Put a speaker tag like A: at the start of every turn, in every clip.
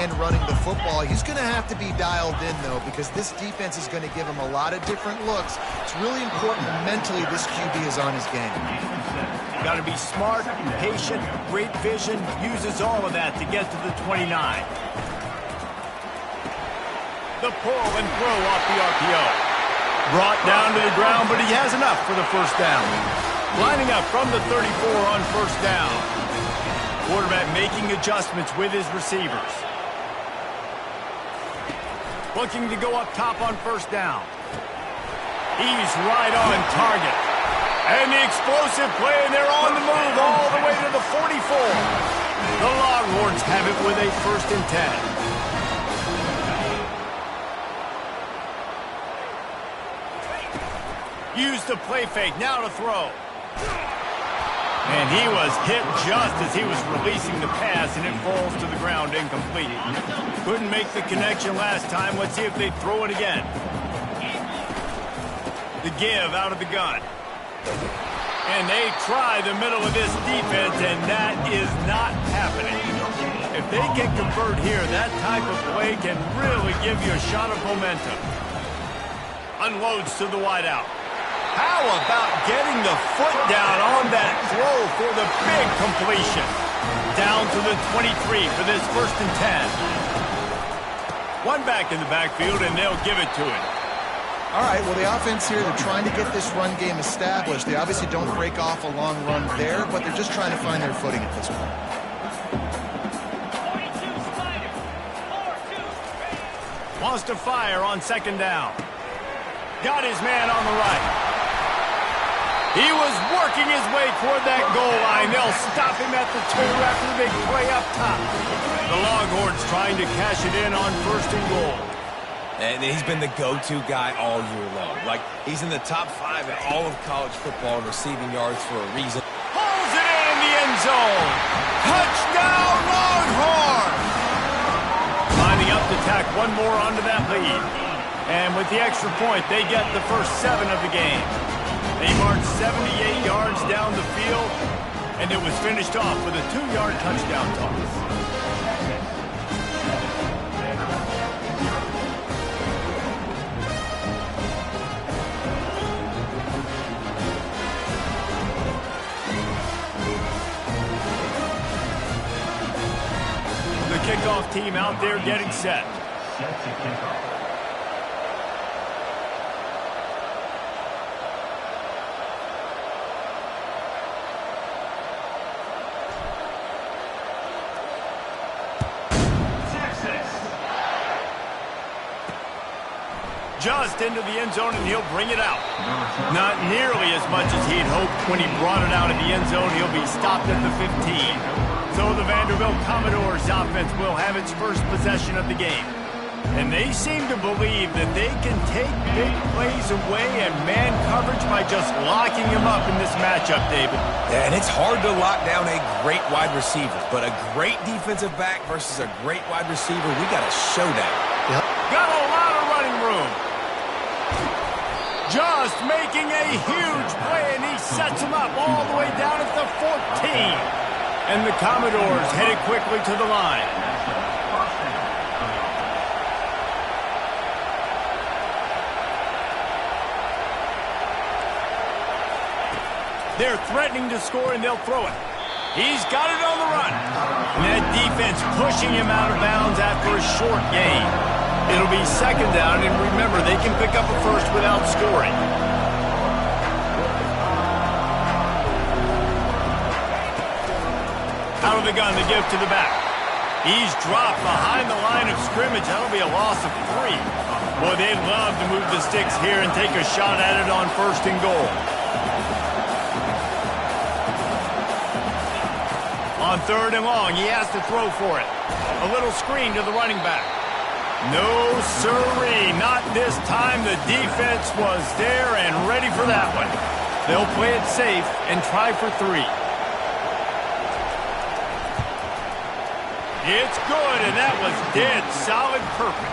A: and running the football. He's going to have to be dialed in, though, because this defense is going to give him a lot of different looks. It's really important mentally this QB is on his game.
B: Got to be smart, patient, great vision, uses all of that to get to the 29. The pull and throw off the RPO. Brought down to the ground, but he has enough for the first down. Lining up from the 34 on first down. Quarterback making adjustments with his receivers. Looking to go up top on first down. He's right on target. And the explosive play, and they're on the move all the way to the 44. The Longhorns have it with a 1st and 10. Use the play fake, now to throw. And he was hit just as he was releasing the pass, and it falls to the ground incomplete. Couldn't make the connection last time. Let's see if they throw it again. The give out of the gun. And they try the middle of this defense, and that is not happening. If they can convert here, that type of play can really give you a shot of momentum. Unloads to the wideout. How about getting the foot down on that throw for the big completion? Down to the 23 for this 1st and 10. One back in the backfield, and they'll give it to him.
A: All right, well, the offense here, they're trying to get this run game established. They obviously don't break off a long run there, but they're just trying to find their footing at this point.
B: Wants to fire on 2nd down. Got his man on the right. He was working his way toward that goal line. They'll stop him at the 2 after the big play up top. The Longhorns trying to cash it in on 1st and goal.
C: And he's been the go-to guy all year long. Like, he's in the top 5 in all of college football in receiving yards for a reason.
B: Pulls it in the end zone. Touchdown, Longhorns! Lining up to tack one more onto that lead. And with the extra point, they get the first 7 of the game. They marched 78 yards down the field, and it was finished off with a 2-yard touchdown toss. The kickoff team out there getting set. Set to kick off. Just into the end zone, and he'll bring it out. Not nearly as much as he'd hoped when he brought it out of the end zone. He'll be stopped at the 15. So the Vanderbilt Commodores offense will have its first possession of the game. And they seem to believe that they can take big plays away and man coverage by just locking him up in this matchup, David.
C: Yeah, and it's hard to lock down a great wide receiver, but a great defensive back versus a great wide receiver, we got a showdown.
A: Yep.
B: Got a lot of running room. Just making a huge play, and he sets him up all the way down at the 14. And the Commodores headed quickly to the line. They're threatening to score, and they'll throw it. He's got it on the run. And that defense pushing him out of bounds after a short gain. It'll be 2nd down, and remember, they can pick up a first without scoring. Out of the gun, the give to the back. He's dropped behind the line of scrimmage. That'll be a loss of 3. Boy, they'd love to move the sticks here and take a shot at it on 1st and goal. On 3rd and long, he has to throw for it. A little screen to the running back. No, sirree, not this time. The defense was there and ready for that one. They'll play it safe and try for 3. It's good, and that was dead solid perfect.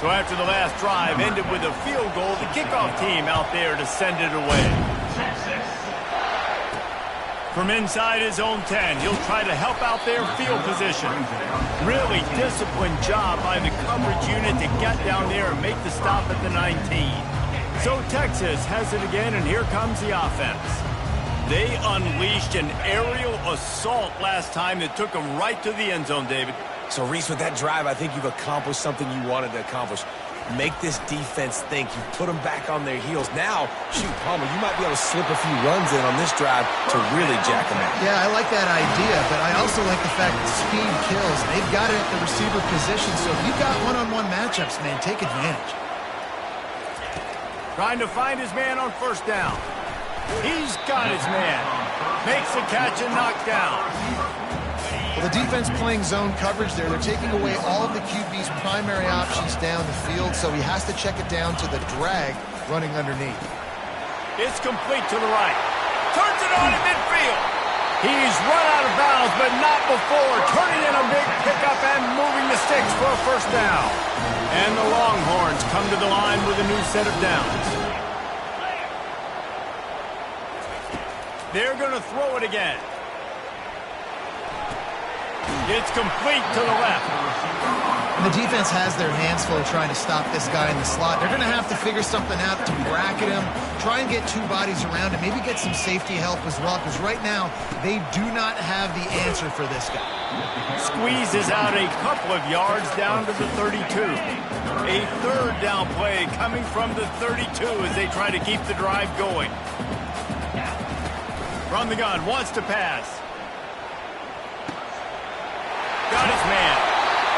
B: So So after the last drive ended with a field goal, the kickoff team out there to send it away. From inside his own 10, he'll try to help out their field position. Really disciplined job by the coverage unit to get down there and make the stop at the 19. So Texas has it again, and here comes the offense. They unleashed an aerial assault last time that took them right to the end zone, David.
C: So, Reese, with that drive, I think you've accomplished something you wanted to accomplish. Make this defense think. You put them back on their heels. Now, shoot, Palmer, you might be able to slip a few runs in on this drive to really jack them out.
A: Yeah, I like that idea, but I also like the fact that speed kills. They've got it at the receiver position, so if you've got one-on-one matchups, man, take advantage.
B: Trying to find his man on first down. He's got his man. Makes the catch and knocked down.
A: Well, the defense playing zone coverage there. They're taking away all of the QB's primary options down the field, so he has to check it down to the drag running underneath.
B: It's complete to the right. Turns it on in midfield. He's run out of bounds, but not before. Turning in a big pickup and moving the sticks for a first down. And the Longhorns come to the line with a new set of downs. They're going to throw it again. It's complete to the left.
A: And the defense has their hands full trying to stop this guy in the slot. They're going to have to figure something out to bracket him, try and get two bodies around him, maybe get some safety help as well, because right now they do not have the answer for this guy.
B: Squeezes out a couple of yards down to the 32. A third down play coming from the 32 as they try to keep the drive going. From the gun, wants to pass. Got his man.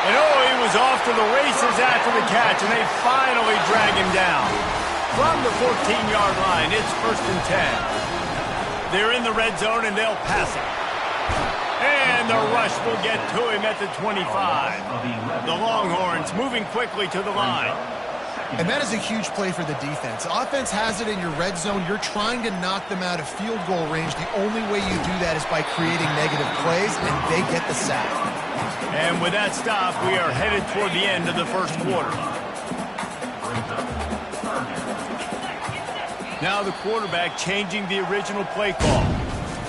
B: And oh, he was off to the races after the catch, and they finally drag him down. From the 14-yard line, it's 1st and 10. They're in the red zone, and they'll pass it. And the rush will get to him at the 25. The Longhorns moving quickly to the line.
A: And that is a huge play for the defense. Offense has it in your red zone. You're trying to knock them out of field goal range. The only way you do that is by creating negative plays, and they get the sack.
B: And with that stop, we are headed toward the end of the first quarter. Now the quarterback changing the original play call.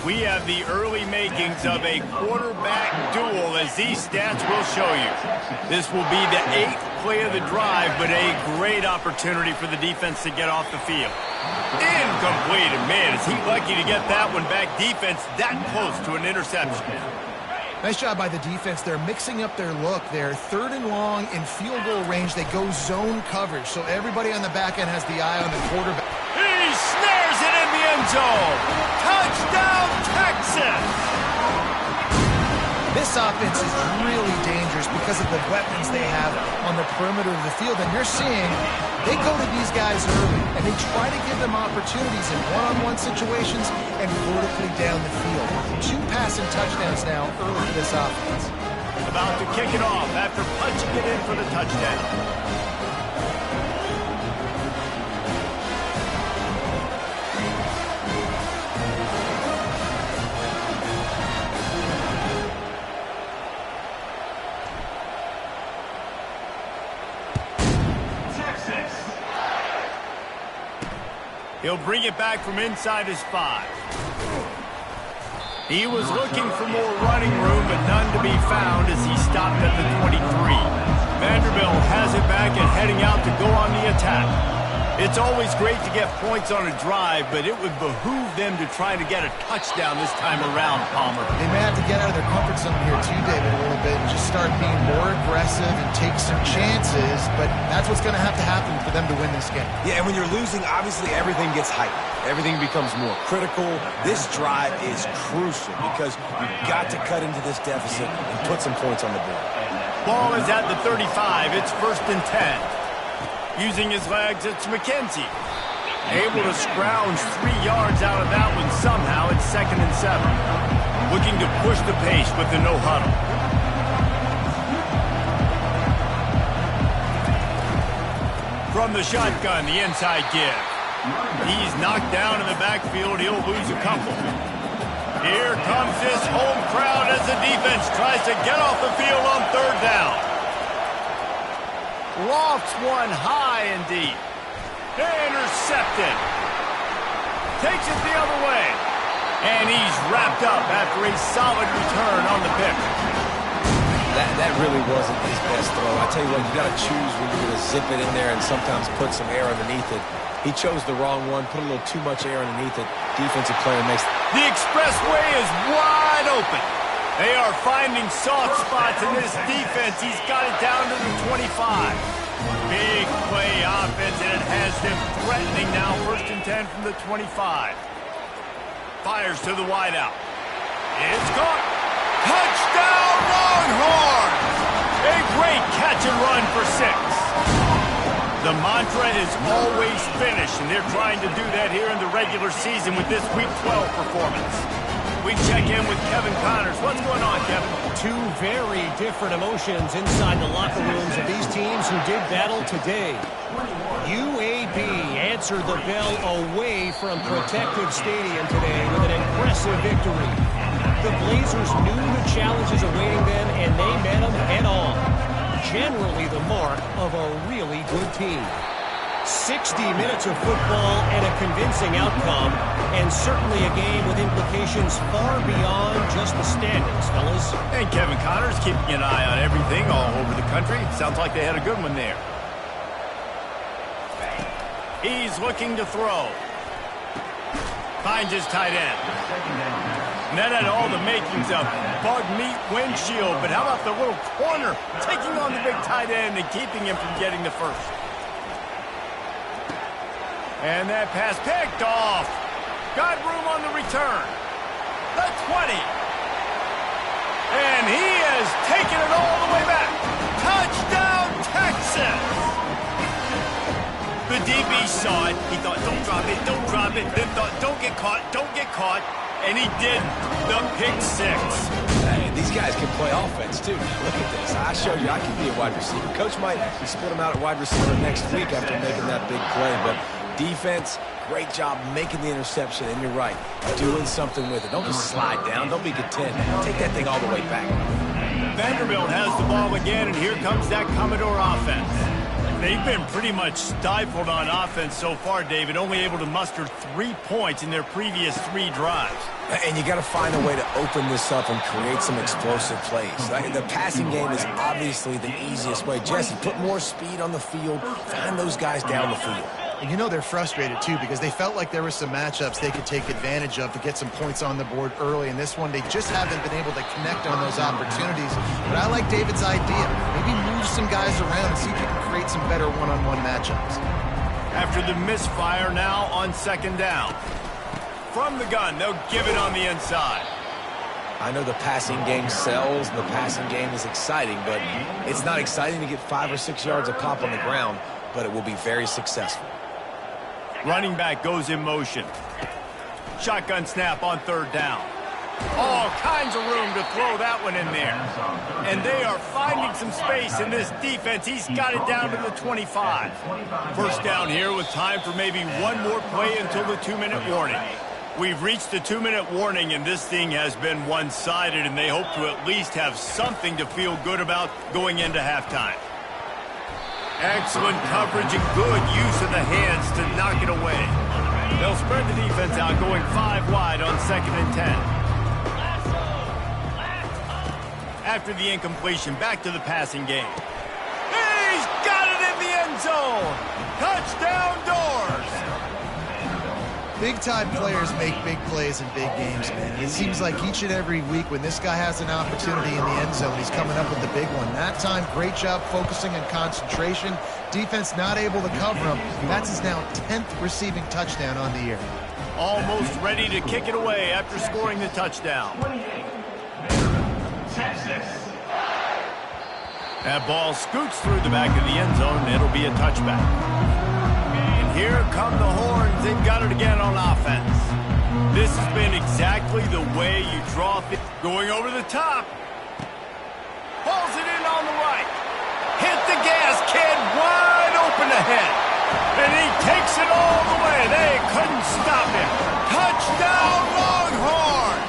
B: We have the early makings of a quarterback duel, as these stats will show you. This will be the 8th play of the drive, but a great opportunity for the defense to get off the field. Incomplete, and man, is he lucky to get that one back. Defense that close to an interception.
A: Nice job by the defense. They're mixing up their look. They're 3rd and long in field goal range. They go zone coverage, so everybody on the back end has the eye on the quarterback.
B: He snares it in the end zone. Touchdown, Texas!
A: This offense is really dangerous because of the weapons they have on the perimeter of the field. And you're seeing they go to these guys early, and they try to give them opportunities in one-on-one situations and vertically down the field. 2 passing touchdowns now early for this offense.
B: About to kick it off after punching it in for the touchdown. He'll bring it back from inside his 5. He was looking for more running room, but none to be found as he stopped at the 23. Vanderbilt has it back and heading out to go on the attack. It's always great to get points on a drive, but it would behoove them to try to get a touchdown this time around, Palmer.
A: They may have to get out of their comfort zone here too, David, a little bit, and just start being more aggressive and take some chances, but that's what's going to happen for them to win this game.
C: Yeah, and when you're losing, obviously everything gets heightened. Everything becomes more critical. This drive is crucial because you've got to cut into this deficit and put some points on the board.
B: Ball is at the 35. It's 1st and 10. Using his legs, it's McKenzie. Able to scrounge 3 yards out of that one somehow. It's 2nd and 7. Looking to push the pace with the no huddle. From the shotgun, the inside give. He's knocked down in the backfield. He'll lose a couple. Here comes this home crowd as the defense tries to get off the field on 3rd down. Lofts one high and deep. Intercepted. Takes it the other way. And he's wrapped up after a solid return on the pick.
C: That really wasn't his best throw. I tell you what, you got to choose when you're going to zip it in there and sometimes put some air underneath it. He chose the wrong one, put a little too much air underneath it. Defensive player makes...
B: The expressway is wide open. They are finding soft spots in this defense. He's got it down to the 25. Big play offense, and it has them threatening now. 1st and 10 from the 25. Fires to the wideout. It's caught. Touchdown, Longhorns! A great catch and run for 6. The mantra is always finish, and they're trying to do that here in the regular season with this Week 12 performance. We check in with Kevin Connors. What's going on, Kevin?
D: Two very different emotions inside the locker rooms of these teams who did battle today. UAB answered the bell away from Protective Stadium today with an impressive victory. The Blazers knew the challenges awaiting them, and they met them head-on. Generally the mark of a really good team. 60 minutes of football and a convincing outcome, and certainly a game with implications far beyond just the standings, fellas.
B: And Kevin Connors keeping an eye on everything all over the country. Sounds like they had a good one there. He's looking to throw. Finds his tight end. And that had all the makings of bug meat windshield, but how about the little corner taking on the big tight end and keeping him from getting the first? And that pass picked off. Got room on the return. The 20. And he has taken it all the way back. Touchdown, Texas! The DB saw it. He thought, don't drop it, don't drop it. Then thought, don't get caught, don't get caught. And he did the pick 6.
C: Hey, these guys can play offense, too. Look at this. I showed you I can be a wide receiver. Coach might split him out at wide receiver next week after making that big play, but defense, great job making the interception, and you're right, doing something with it. Don't just slide down. Don't be content. Take that thing all the way back.
B: Vanderbilt has the ball again, and here comes that Commodore offense. They've been pretty much stifled on offense so far, David, only able to muster 3 points in their previous 3 drives.
C: And you got to find a way to open this up and create some explosive plays. The passing game is obviously the easiest way. Jesse, put more speed on the field. Find those guys down the field.
A: And you know they're frustrated, too, because they felt like there were some matchups they could take advantage of to get some points on the board early. In this one, they just haven't been able to connect on those opportunities. But I like David's idea. Maybe move some guys around and see if you can create some better one-on-one matchups.
B: After the misfire now on 2nd down. From the gun, they'll give it on the inside.
C: I know the passing game sells, and the passing game is exciting, but it's not exciting to get 5 or 6 yards a pop on the ground, but it will be very successful.
B: Running back goes in motion. Shotgun snap on 3rd down. All kinds of room to throw that one in there. And they are finding some space in this defense. He's got it down to the 25. 1st down here with time for maybe one more play until the 2-minute warning. We've reached the 2-minute warning, and this thing has been one-sided, and they hope to at least have something to feel good about going into halftime. Excellent coverage and good use of the hands to knock it away. They'll spread the defense out, going 5 wide on 2nd and 10. After the incompletion, back to the passing game. He's got it in the end zone! Touchdown, Doors!
A: Big-time players make big plays in big games, man. It seems like each and every week when this guy has an opportunity in the end zone, he's coming up with the big one. That time, great job focusing and concentration. Defense not able to cover him. That's his now 10th receiving touchdown on the year.
B: Almost ready to kick it away after scoring the touchdown. That ball scoots through the back of the end zone, and it'll be a touchback. Here come the Horns. They've got it again on offense. This has been exactly the way you draw it. Going over the top. Pulls it in on the right. Hit the gas, kid. Wide open ahead. And he takes it all the way. They couldn't stop him. Touchdown, Longhorns.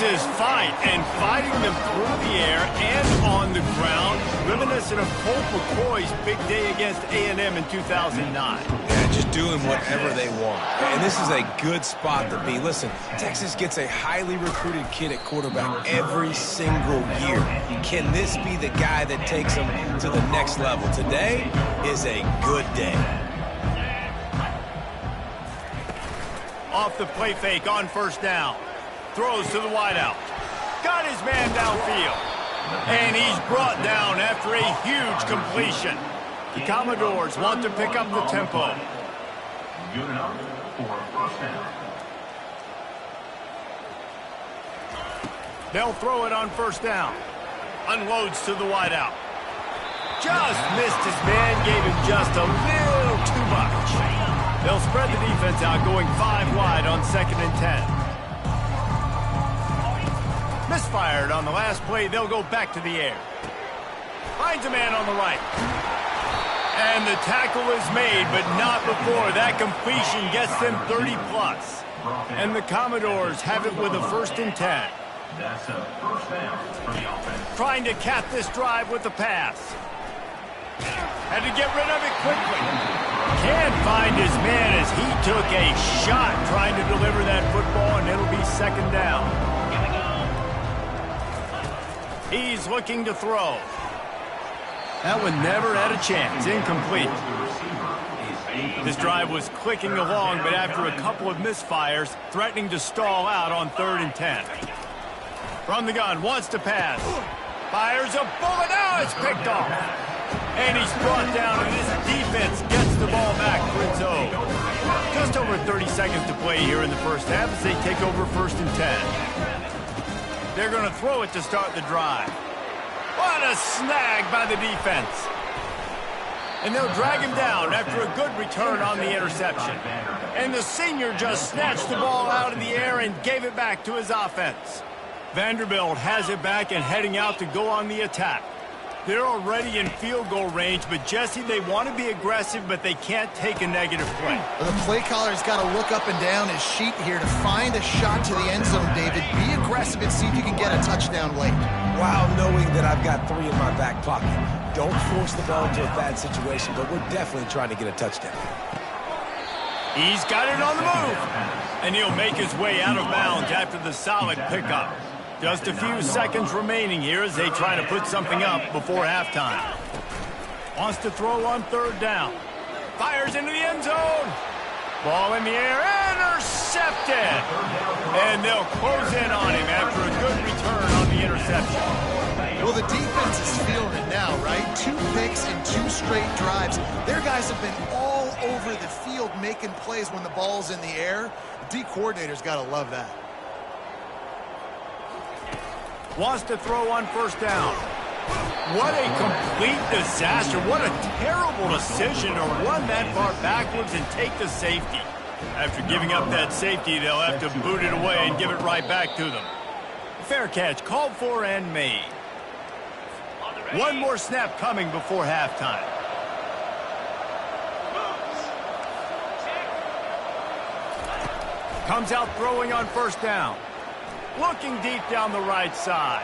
B: his fight and fighting them through the air and on the ground, reminiscent of Colt McCoy's big day against A&M in 2009.
C: Yeah, just doing whatever they want. And this is a good spot to be. Listen, Texas gets a highly recruited kid at quarterback every single year. Can this be the guy that takes them to the next level? Today is a good day.
B: Off the play fake on first down. Throws to the wideout. Got his man downfield. And he's brought down after a huge completion. The Commodores want to pick up the tempo.
E: Good enough for first down.
B: They'll throw it on first down. Unloads to the wideout. Just missed his man, gave him just a little too much. They'll spread the defense out, going 5 wide on 2nd and 10. Misfired on the last play. They'll go back to the air. Finds a man on the right. And the tackle is made, but not before. That completion gets them 30-plus. And the Commodores have it with a 1st and 10.
E: That's a first down for the offense.
B: Trying to cap this drive with the pass. Had to get rid of it quickly. Can't find his man as he took a shot trying to deliver that football, and it'll be 2nd down. He's looking to throw. That one never had a chance. Incomplete. This drive was clicking along, but after a couple of misfires, threatening to stall out on 3rd and 10. From the gun, wants to pass. Fires a bullet. Now it's picked off. And he's brought down, and his defense gets the ball back for its own. Just over 30 seconds to play here in the first half as they take over 1st and 10. They're going to throw it to start the drive. What a snag by the defense. And they'll drag him down after a good return on the interception. And the senior just snatched the ball out of the air and gave it back to his offense. Vanderbilt has it back and heading out to go on the attack. They're already in field goal range, but Jesse, they want to be aggressive, but they can't take a negative play.
A: Well, the play caller's got to look up and down his sheet here to find a shot to the end zone, David. Be aggressive and see if you can get a touchdown late.
C: While knowing that I've got 3 in my back pocket. Don't force the ball into a bad situation, but we're definitely trying to get a touchdown.
B: He's got it on the move. And he'll make his way out of bounds after the solid pickup. Just a few seconds remaining here as they try to put something up before halftime. Wants to throw on 3rd down. Fires into the end zone. Ball in the air. Intercepted. And they'll close in on him after a good return on the interception.
A: Well, the defense is feeling it now, right? 2 picks and 2 straight drives. Their guys have been all over the field making plays when the ball's in the air. The D coordinator's got to love that.
B: Wants to throw on 1st down. What a complete disaster. What a terrible decision to run that far backwards and take the safety. After giving up that safety, they'll have to boot it away and give it right back to them. Fair catch called for and made. One more snap coming before halftime. Comes out throwing on 1st down. Looking deep down the right side.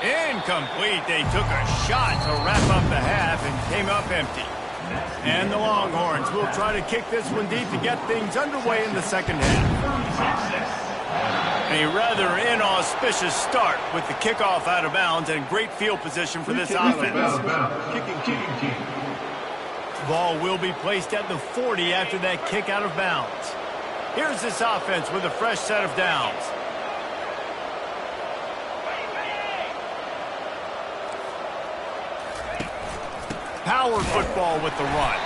B: Incomplete. They took a shot to wrap up the half and came up empty. And the Longhorns will try to kick this one deep to get things underway in the 2nd half. A rather inauspicious start with the kickoff out of bounds and great field position for this offense. Ball will be placed at the 40 after that kick out of bounds. Here's this offense with a fresh set of downs. Power football with the run.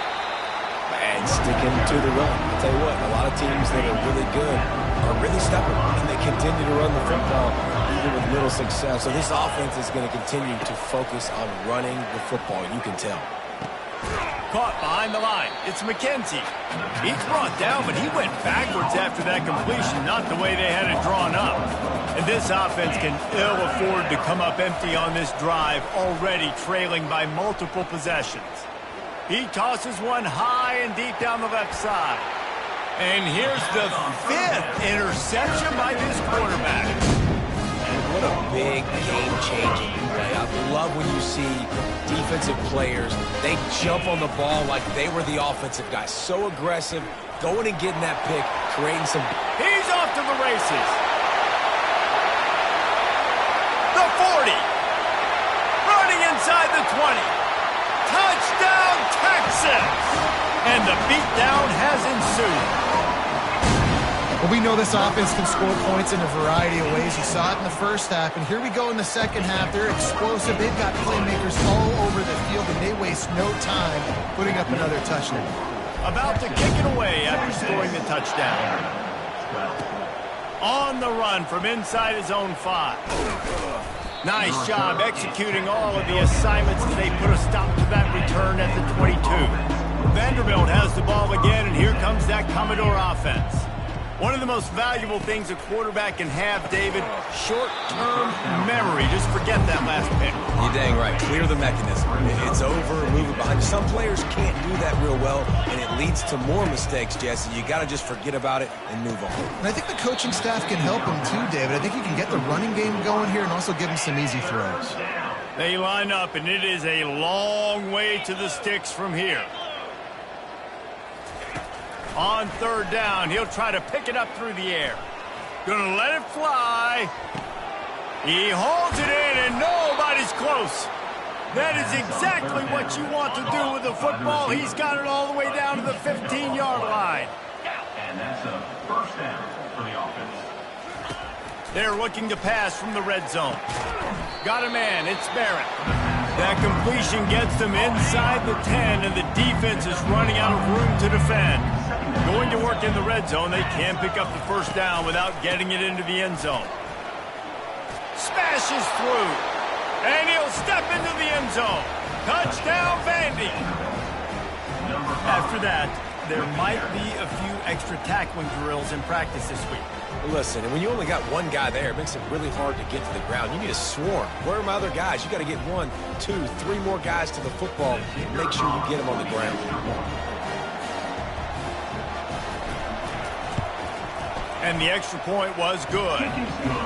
C: And sticking to the run. I'll tell you what, a lot of teams that are really good are really stubborn, and they continue to run the football even with little success. So this offense is going to continue to focus on running the football. You can tell.
B: Caught behind the line. It's McKenzie. He's brought down, but he went backwards after that completion, not the way they had it drawn up. And this offense can ill afford to come up empty on this drive, already trailing by multiple possessions. He tosses one high and deep down the left side. And here's the 5th interception by this quarterback.
C: What a big game-changing play. I love when you see defensive players, they jump on the ball like they were the offensive guy. So aggressive, going and getting that pick, creating some...
B: He's off to the races. The 40. Running inside the 20. Touchdown, Texas! And the beatdown has ensued.
A: Well, we know this offense can score points in a variety of ways. You saw it in the first half, and here we go in the second half. They're explosive. They've got playmakers all over the field, and they waste no time putting up another touchdown.
B: About to kick it away after scoring the touchdown. On the run from inside his own 5. Nice job executing all of the assignments as they put a stop to that return at the 22. Vanderbilt has the ball again, and here comes that Commodore offense. One of the most valuable things a quarterback can have, David, short-term memory. Just forget that last pick.
C: You're dang right. Clear the mechanism. It's over, move it behind you. Some players can't do that real well, and it leads to more mistakes, Jesse. You got to just forget about it and move on.
A: And I think the coaching staff can help him too, David. I think he can get the running game going here and also give him some easy throws.
B: They line up, and it is a long way to the sticks from here. On 3rd down, he'll try to pick it up through the air. Gonna let it fly. He holds it in, and nobody's close. That is exactly what you want to do with the football. He's got it all the way down to the 15-yard line.
E: And that's a first down for the offense.
B: They're looking to pass from the red zone. Got a man, it's Barrett. That completion gets them inside the 10, and the defense is running out of room to defend. Going to work in the red zone, they can pick up the first down without getting it into the end zone. Smashes through, and he'll step into the end zone. Touchdown, Vandy. After that, there might be a few extra tackling drills in practice this week.
C: Listen, and when you only got one guy there, it makes it really hard to get to the ground. You need a swarm. Where are my other guys? You got to get 1, 2, 3 more guys to the football. Make sure you get them on the ground.
B: And the extra point was good.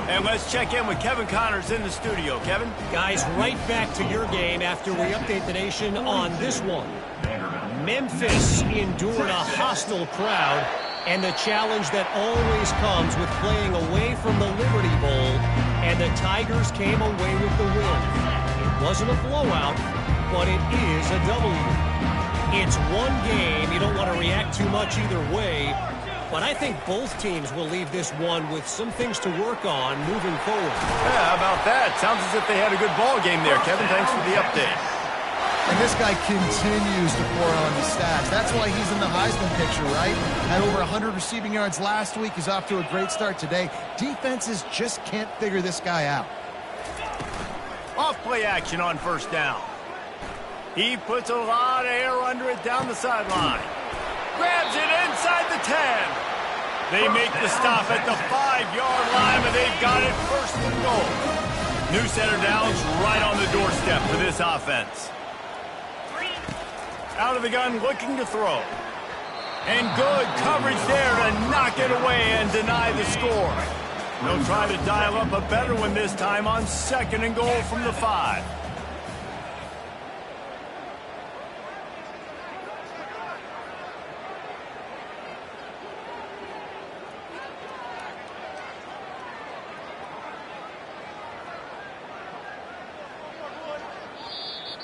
B: And let's check in with Kevin Connors in the studio. Kevin?
D: Guys, right back to your game after we update the nation on this one. Memphis endured a hostile crowd and the challenge that always comes with playing away from the Liberty Bowl, and the Tigers came away with the win. It wasn't a blowout, but it is a W. It's one game. You don't want to react too much either way, but I think both teams will leave this one with some things to work on moving forward.
B: Yeah, how about that? Sounds as if they had a good ball game there. Kevin, thanks for the update.
A: And this guy continues to pour on the stats. That's why he's in the Heisman picture, right? Had over 100 receiving yards last week. He's off to a great start today. Defenses just can't figure this guy out.
B: Off play action on first down. He puts a lot of air under it down the sideline. Grabs it inside the 10. They make the stop at the 5-yard line, but they've got it first and goal. New set of downs right on the doorstep for this offense. Out of the gun, looking to throw. And good coverage there to knock it away and deny the score. They'll try to dial up a better one this time on 2nd and goal from the 5.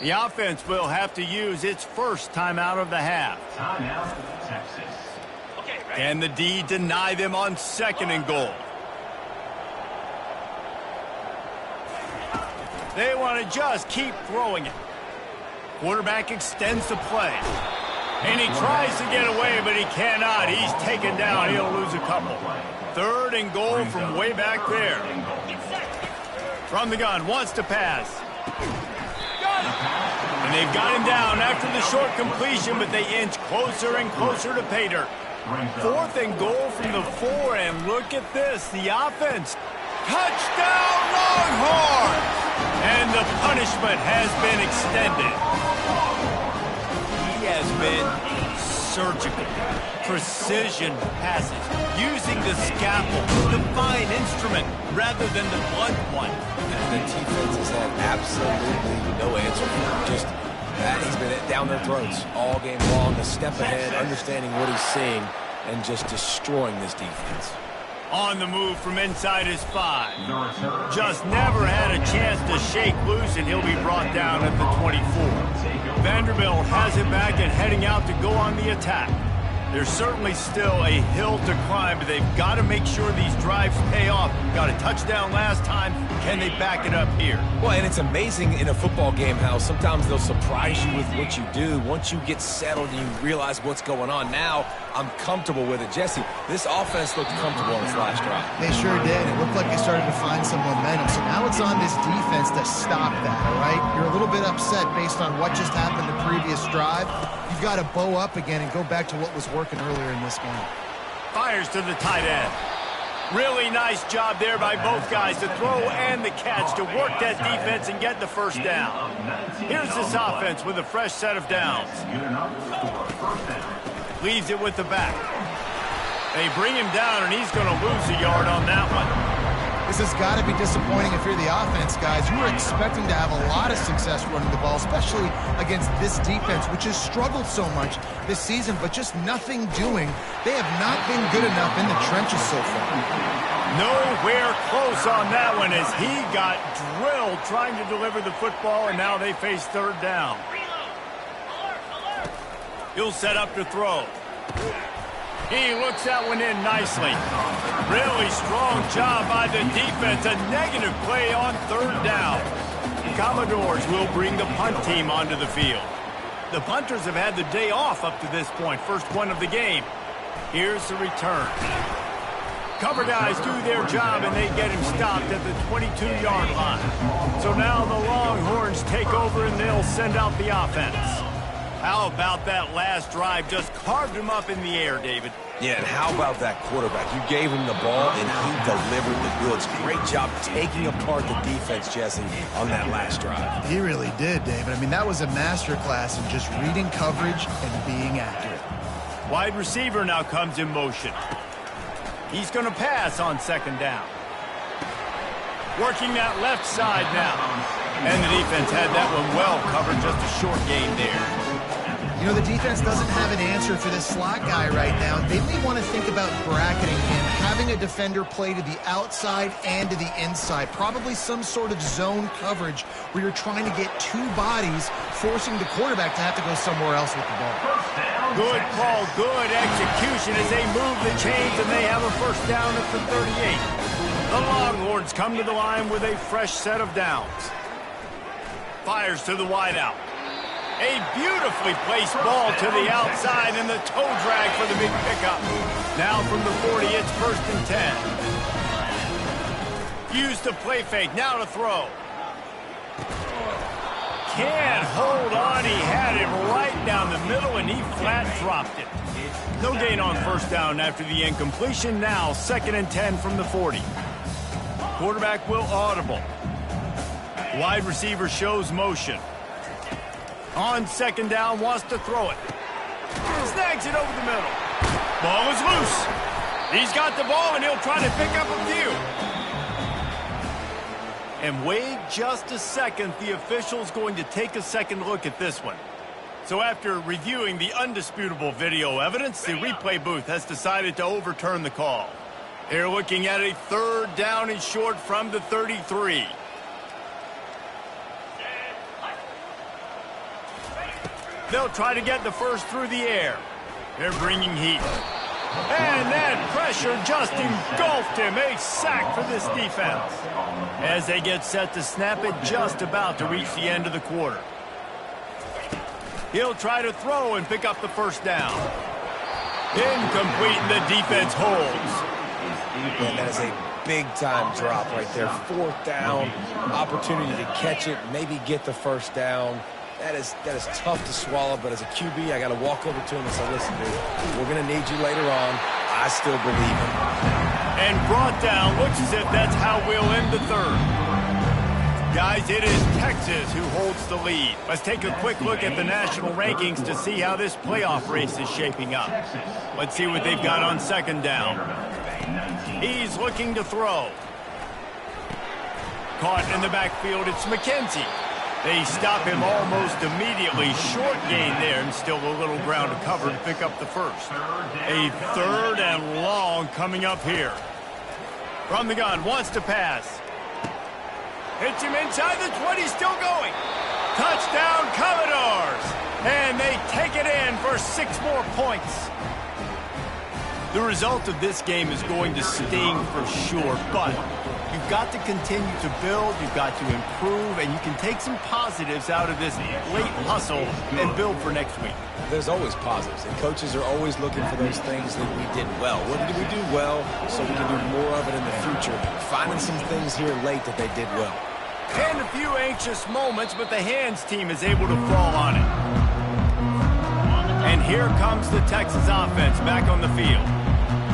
B: The offense will have to use its first timeout of the half.
E: Timeout, Texas.
B: And the D deny them on 2nd and goal. They want to just keep throwing it. Quarterback extends the play. And he tries to get away, but he cannot. He's taken down. He'll lose a couple. 3rd and goal from way back there. From the gun, wants to pass. And they've got him down after the short completion, but they inch closer and closer to pay dirt. 4th and goal from the 4, and look at this, the offense. Touchdown, Longhorns! And the punishment has been extended. He has been surgical, precision passes, using the scalpel, the fine instrument, rather than the blunt one.
C: And the defense has had absolutely no answer for him. Just he's been down their throats all game long, a step ahead, understanding what he's seeing, and just destroying this defense.
B: On the move from inside his 5. Just never had a chance to shake loose, and he'll be brought down at the 24. Vanderbilt has it back and heading out to go on the attack. There's certainly still a hill to climb, but they've got to make sure these drives pay off. Got a touchdown last time. Can they back it up here?
C: Well, and it's amazing in a football game how sometimes they'll surprise you with what you do. Once you get settled and you realize what's going on, now I'm comfortable with it. Jesse, this offense looked comfortable on its last drive.
A: They sure did. It looked like they started to find some momentum. So now it's on this defense to stop that, all right? You're a little bit upset based on what just happened the previous drive. You've got to bow up again and go back to what was working earlier in this game.
B: Fires to the tight end. Really nice job there by both guys, the throw and the catch, to work that defense and get the first down. Here's this offense with a fresh set of downs. Leaves it with the back. They bring him down, and he's going to lose a yard on that one.
A: This has got to be disappointing if you're the offense, guys. You were expecting to have a lot of success running the ball, especially against this defense, which has struggled so much this season, but just nothing doing. They have not been good enough in the trenches so far.
B: Nowhere close on that one as he got drilled trying to deliver the football, and now they face third down. He'll set up to throw. He looks that one in nicely. Really strong job by the defense. A negative play on third down. Commodores will bring the punt team onto the field. The punters have had the day off up to this point. First one of the game. Here's the return. Cover guys do their job, and they get him stopped at the 22-yard line. So now the Longhorns take over, and they'll send out the offense. How about that last drive? Just carved him up in the air, David.
C: Yeah, and how about that quarterback? You gave him the ball, and he delivered the goods. Great job taking apart the defense, Jesse, on that last drive.
A: He really did, David. I mean, that was a masterclass in just reading coverage and being accurate.
B: Wide receiver now comes in motion. He's going to pass on second down. Working that left side now. And the defense had that one well covered. Just a short gain there.
A: You know, the defense doesn't have an answer for this slot guy right now. They may want to think about bracketing him, having a defender play to the outside and to the inside. Probably some sort of zone coverage where you're trying to get two bodies, forcing the quarterback to have to go somewhere else with the ball.
B: Good call, good execution as they move the chains, and they have a first down at the 38. The Longhorns come to the line with a fresh set of downs. Fires to the wideout. A beautifully placed ball to the outside, and the toe drag for the big pickup. Now from the 40, it's first and 10. Used the play fake, now to throw. Can't hold on, he had it right down the middle, and he flat dropped it. No gain on first down after the incompletion. Now second and 10 from the 40. Quarterback will audible. Wide receiver shows motion. On second down, wants to throw it. Snags it over the middle. Ball is loose. He's got the ball, and he'll try to pick up a few. And wait just a second. The official's going to take a second look at this one. So after reviewing the undisputable video evidence, the replay booth has decided to overturn the call. They're looking at a third down and short from the 33. They'll try to get the first through the air. They're bringing heat. And that pressure just engulfed him. A sack for this defense. As they get set to snap it, just about to reach the end of the quarter. He'll try to throw and pick up the first down. Incomplete, and the defense holds.
C: Man, that is a big-time drop right there. Fourth down, opportunity to catch it, maybe get the first down. That is tough to swallow, but as a QB, I got to walk over to him and say, listen, dude, we're going to need you later on. I still believe him.
B: And brought down. Looks as if that's how we'll end the third. Guys, it is Texas who holds the lead. Let's take a quick look at the national rankings to see how this playoff race is shaping up. Let's see what they've got on second down. He's looking to throw. Caught in the backfield, it's McKenzie. They stop him almost immediately. Short gain there, and still a little ground to cover to pick up the first. A third and long coming up here. From the gun, wants to pass. Hits him inside the 20, still going. Touchdown, Commodores! And they take it in for 6 more points. The result of this game is going to sting for sure, but you've got to continue to build, you've got to improve, and you can take some positives out of this late hustle and build for next week.
C: There's always positives, and coaches are always looking for those things that we did well. What did we do well so we can do more of it in the future? Finding some things here late that they did well.
B: And a few anxious moments, but the hands team is able to fall on it. And here comes the Texas offense back on the field.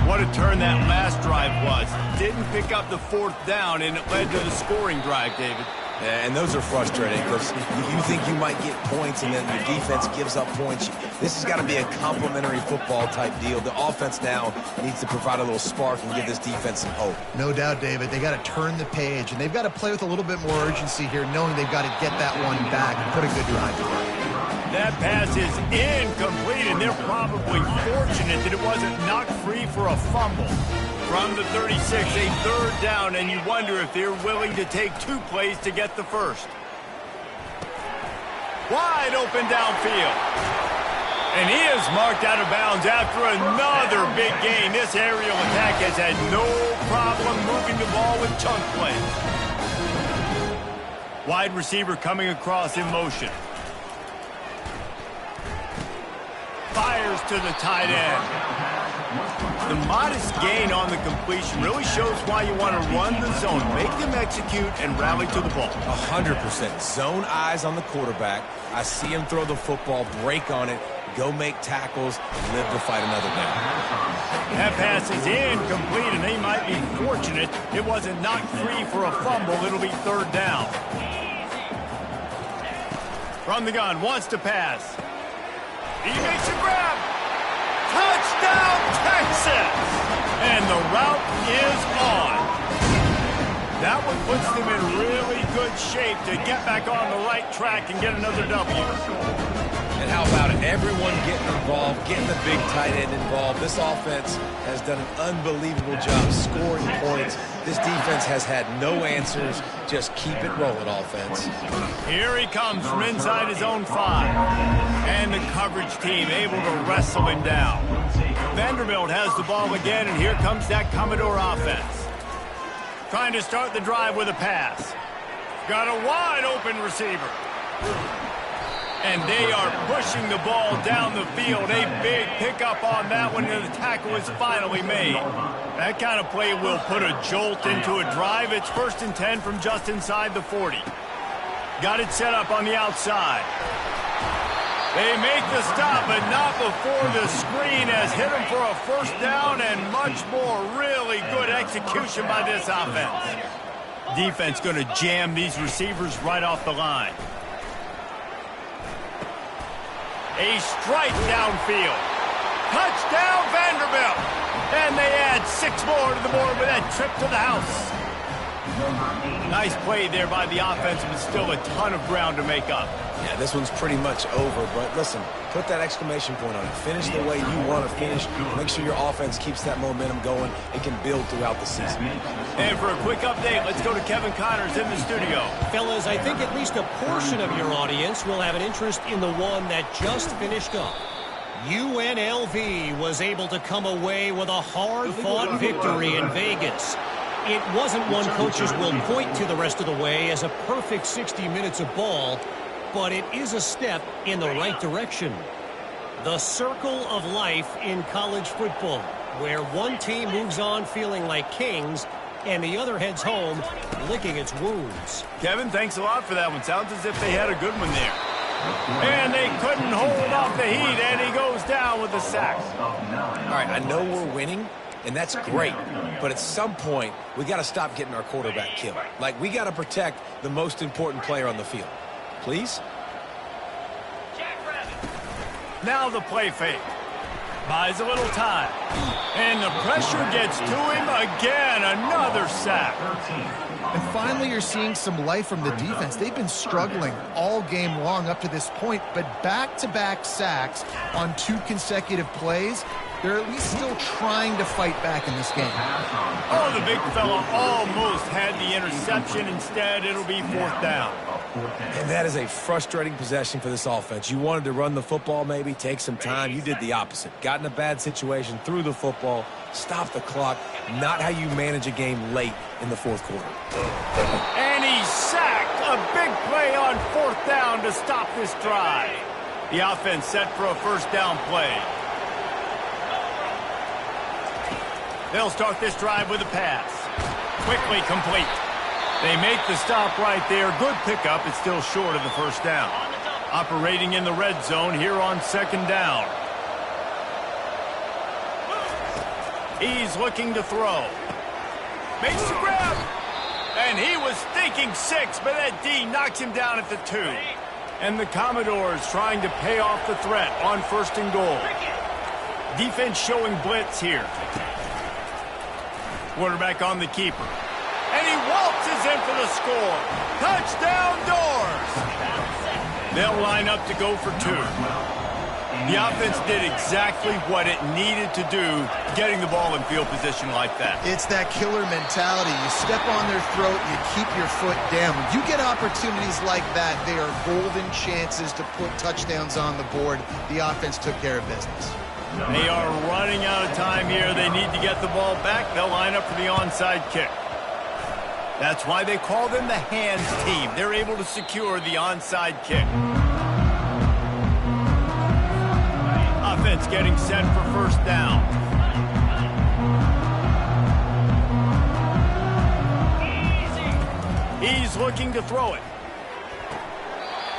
B: What a turn that last drive was. Didn't pick up the 4th down, and it led to the scoring drive, David.
C: Yeah, and those are frustrating because you think you might get points and then your defense gives up points. This has got to be a complementary football type deal. The offense now needs to provide a little spark and give this defense some hope.
A: No doubt, David. They got to turn the page, and they've got to play with a little bit more urgency here, knowing they've got to get that one back and put a good drive to work.
B: That pass is incomplete, and they're probably fortunate that it wasn't knocked free for a fumble. From the 36, a third down, and you wonder if they're willing to take 2 plays to get the first. Wide open downfield. And he is marked out of bounds after another big gain. This aerial attack has had no problem moving the ball with chunk plays. Wide receiver coming across in motion. Fires to the tight end. The modest gain on the completion really shows why you want to run the zone. Make them execute and rally to the ball.
C: 100%. Zone eyes on the quarterback. I see him throw the football, break on it, go make tackles, and live to fight another down.
B: That pass is incomplete, and they might be fortunate it wasn't knocked free for a fumble. It'll be 3rd down. From the gun, wants to pass. He makes a grab. Touchdown, Texas! And the route is on. That one puts them in really good shape to get back on the right track and get another W.
C: And how about it? Everyone getting involved, getting the big tight end involved. This offense has done an unbelievable job scoring points. This defense has had no answers. Just keep it rolling, offense.
B: Here he comes from inside his own 5. And the coverage team able to wrestle him down. Vanderbilt has the ball again, and here comes that Commodore offense. Trying to start the drive with a pass. Got a wide open receiver. And they are pushing the ball down the field. A big pickup on that one, and the tackle is finally made. That kind of play will put a jolt into a drive. It's 1st and 10 from just inside the 40. Got it set up on the outside. They make the stop, but not before the screen has hit them for a 1st down, and much more. Really good execution by this offense. Defense going to jam these receivers right off the line. A strike downfield. Touchdown, Vanderbilt. And they add 6 more to the board with that trip to the house. Nice play there by the offense, but still a ton of ground to make up.
C: Yeah, this one's pretty much over, but listen, put that exclamation point on it. Finish the way you want to finish. Make sure your offense keeps that momentum going. It can build throughout the season.
B: And for a quick update, let's go to Kevin Connors in the studio.
D: Fellas, I think at least a portion of your audience will have an interest in the one that just finished up. UNLV was able to come away with a hard-fought victory in Vegas. It wasn't one coaches will point to the rest of the way as a perfect 60 minutes of ball, but it is a step in the right direction. The circle of life in college football, where one team moves on feeling like kings and the other heads home licking its wounds.
B: Kevin, thanks a lot for that one. Sounds as if they had a good one there. And they couldn't hold off the heat, and he goes down with the sack.
C: All right, I know we're winning, and that's great. But at some point, we got to stop getting our quarterback killed. Like, we got to protect the most important player on the field. Please?
B: Now the play fake. Buys a little time. And the pressure gets to him again. Another sack.
A: And finally, you're seeing some life from the defense. They've been struggling all game long up to this point, but back-to-back sacks on 2 consecutive plays, they're at least still trying to fight back in this game.
B: Oh, the big fella almost had the interception. Instead, it'll be 4th down.
C: And that is a frustrating possession for this offense. You wanted to run the football, maybe, take some time. You did the opposite. Got in a bad situation, threw the football, stopped the clock. Not how you manage a game late in the 4th quarter.
B: And he's sacked. A big play on 4th down to stop this drive. The offense set for a 1st down play. They'll start this drive with a pass. Quickly complete. They make the stop right there. Good pickup. It's still short of the 1st down. Operating in the red zone here on 2nd down. He's looking to throw. Makes the grab. And he was thinking 6, but that D knocks him down at the 2. And the Commodores trying to pay off the threat on 1st and goal. Defense showing blitz here. Quarterback on the keeper. And he waltzes in for the score. Touchdown Doors! They'll line up to go for 2. The offense did exactly what it needed to do, getting the ball in field position like that.
A: It's that killer mentality. You step on their throat, you keep your foot down. When you get opportunities like that, they are golden chances to put touchdowns on the board. The offense took care of business.
B: They are running out of time here. They need to get the ball back. They'll line up for the onside kick. That's why they call them the hands team. They're able to secure the onside kick. Offense getting set for 1st down. He's looking to throw it.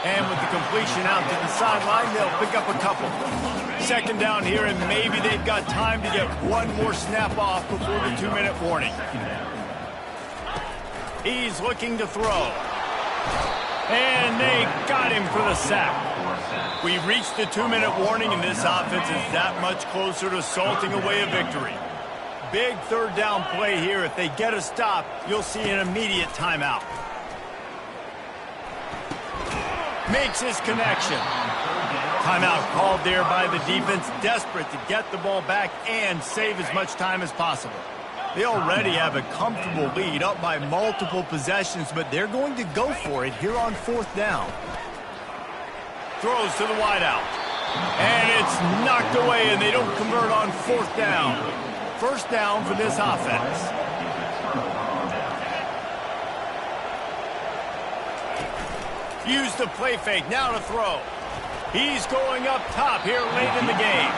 B: And with the completion out to the sideline, they'll pick up a couple. 2nd down here, and maybe they've got time to get one more snap off before the 2-minute warning. He's looking to throw. And they got him for the sack. We've reached the 2-minute warning, and this offense is that much closer to salting away a victory. Big 3rd down play here. If they get a stop, you'll see an immediate timeout. Makes his connection. Timeout called there by the defense, desperate to get the ball back and save as much time as possible. They already have a comfortable lead, up by multiple possessions, but they're going to go for it here on 4th down. Throws to the wideout. And it's knocked away, and they don't convert on 4th down. 1st down for this offense. Use the play fake, now to throw. He's going up top here late in the game.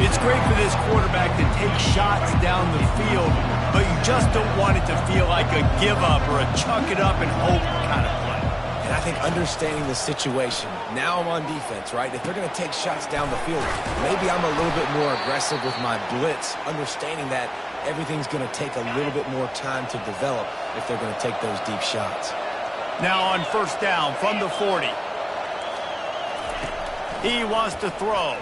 B: It's great for this quarterback to take shots down the field, but you just don't want it to feel like a give-up or a chuck it up and hope kind of play.
C: And I think understanding the situation, now I'm on defense, right? If they're going to take shots down the field, maybe I'm a little bit more aggressive with my blitz, understanding that everything's going to take a little bit more time to develop if they're going to take those deep shots.
B: Now on 1st down from the 40. He wants to throw.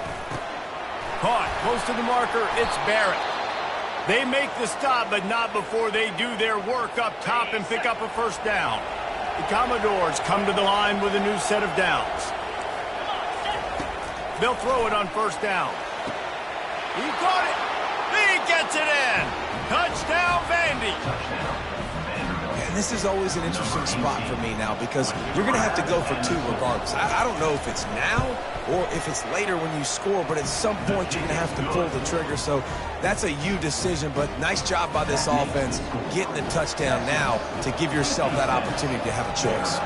B: Caught close to the marker. It's Barrett. They make the stop, but not before they do their work up top and pick up a 1st down. The Commodores come to the line with a new set of downs. They'll throw it on 1st down. He caught it. He gets it in. Touchdown, Vandy.
C: And this is always an interesting spot for me now because you're going to have to go for 2 regardless. I don't know if it's now or if it's later when you score, but at some point you're going to have to pull the trigger. So that's a you decision, but nice job by this offense getting the touchdown now to give yourself that opportunity to have a choice.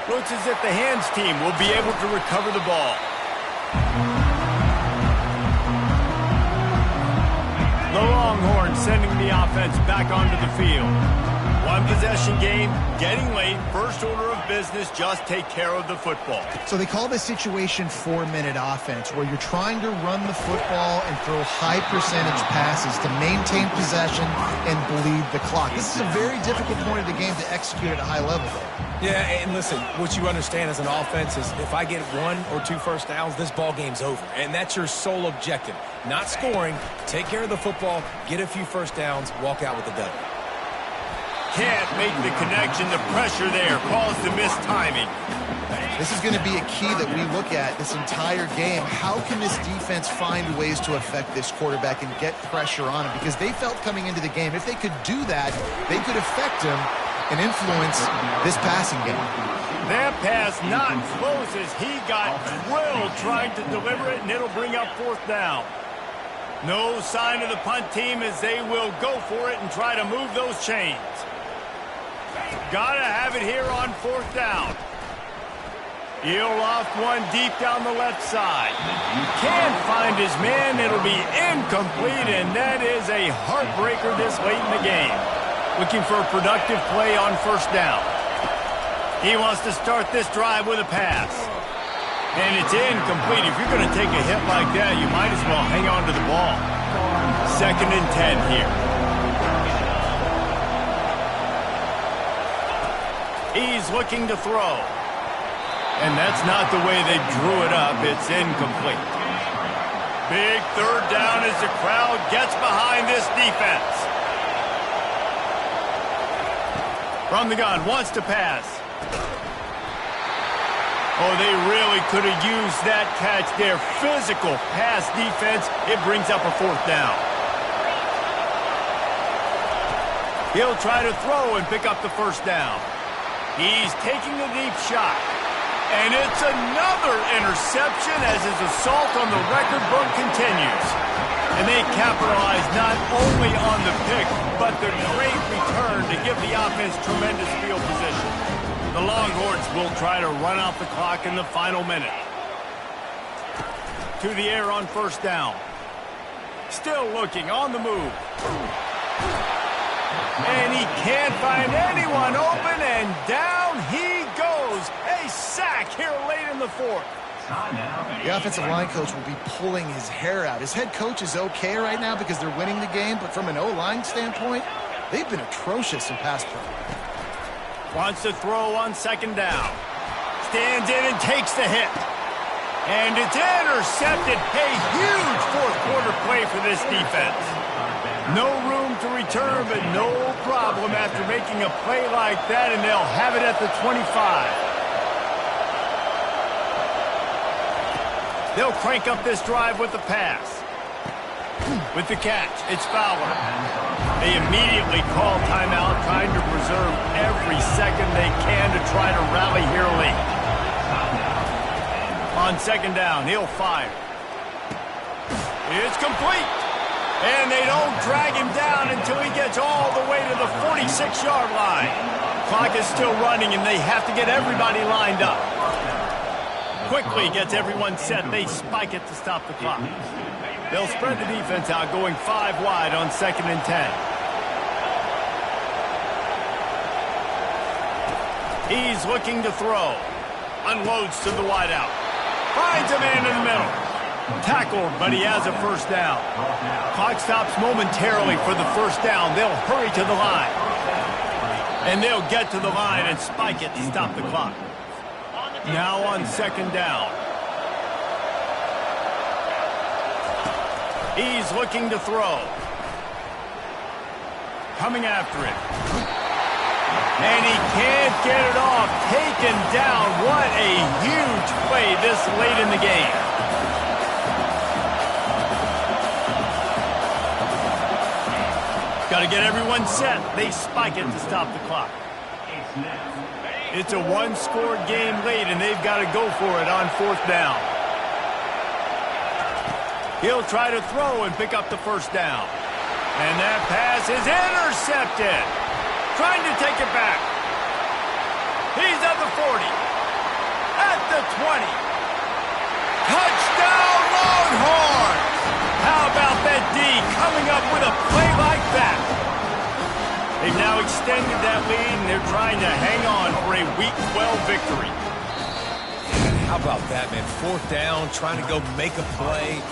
B: Looks as if the hands team will be able to recover the ball. The Longhorns sending the offense back onto the field. One possession game, getting late, first order of business, just take care of the football.
A: So they call this situation 4-minute offense, where you're trying to run the football and throw high percentage passes to maintain possession and bleed the clock. This is a very difficult point of the game to execute at a high level, though.
C: Yeah, and listen, what you understand as an offense is if I get 1 or 2 first downs, this ball game's over. And that's your sole objective. Not scoring, take care of the football, get a few first downs, walk out with the W.
B: Can't make the connection. The pressure there caused the missed timing.
A: This is going to be a key that we look at this entire game. How can this defense find ways to affect this quarterback and get pressure on him? Because they felt coming into the game, if they could do that, they could affect him and influence this passing game.
B: That pass not close as he got drilled trying to deliver it, and it'll bring up 4th down. No sign of the punt team as they will go for it and try to move those chains. Gotta have it here on 4th down. He'll loft one deep down the left side. Can't find his man. It'll be incomplete, and that is a heartbreaker this late in the game. Looking for a productive play on 1st down. He wants to start this drive with a pass. And it's incomplete. If you're going to take a hit like that, you might as well hang on to the ball. 2nd and 10 here. He's looking to throw. And that's not the way they drew it up. It's incomplete. Big 3rd down as the crowd gets behind this defense. From the gun, wants to pass. Oh, they really could have used that catch there. Physical pass defense. It brings up a 4th down. He'll try to throw and pick up the 1st down. He's taking a deep shot. And it's another interception as his assault on the record book continues. And they capitalize not only on the pick, but the great return to give the offense tremendous field position. The Longhorns will try to run out the clock in the final minute. To the air on 1st down. Still looking on the move. And he can't find anyone open, and down he goes. A sack here late in the 4th.
A: The offensive line coach will be pulling his hair out. His head coach is okay right now because they're winning the game, but from an O-line standpoint, they've been atrocious in pass pro.
B: Wants to throw on 2nd down. Stands in and takes the hit. And it's intercepted. A huge 4th quarter play for this defense. No room to return, but no problem after making a play like that, and they'll have it at the 25. They'll crank up this drive with the pass. With the catch, it's Fowler. They immediately call timeout, trying to preserve every second they can to try to rally here late. On 2nd down, he'll fire. It's complete. And they don't drag him down until he gets all the way to the 46-yard line. Clock is still running, and they have to get everybody lined up. Quickly gets everyone set. They spike it to stop the clock. They'll spread the defense out, going 5 wide on 2nd and 10. He's looking to throw. Unloads to the wideout. Finds a man in the middle. Tackled, but he has a 1st down. Clock stops momentarily for the 1st down. They'll hurry to the line. And they'll get to the line and spike it to stop the clock. Now on 2nd down. He's looking to throw. Coming after it. And he can't get it off. Taken down. What a huge play this late in the game. Got to get everyone set. They spike it to stop the clock. It's a one-score game late, and they've got to go for it on 4th down. He'll try to throw and pick up the 1st down. And that pass is intercepted. Trying to take it back. He's at the 40. At the 20. Touchdown, Longhorns! How about that D coming up with a play like that? They've now extended extended that lead, and they're trying to hang on for a Week 12 victory.
C: How about that, man? 4th down, trying to go make a play.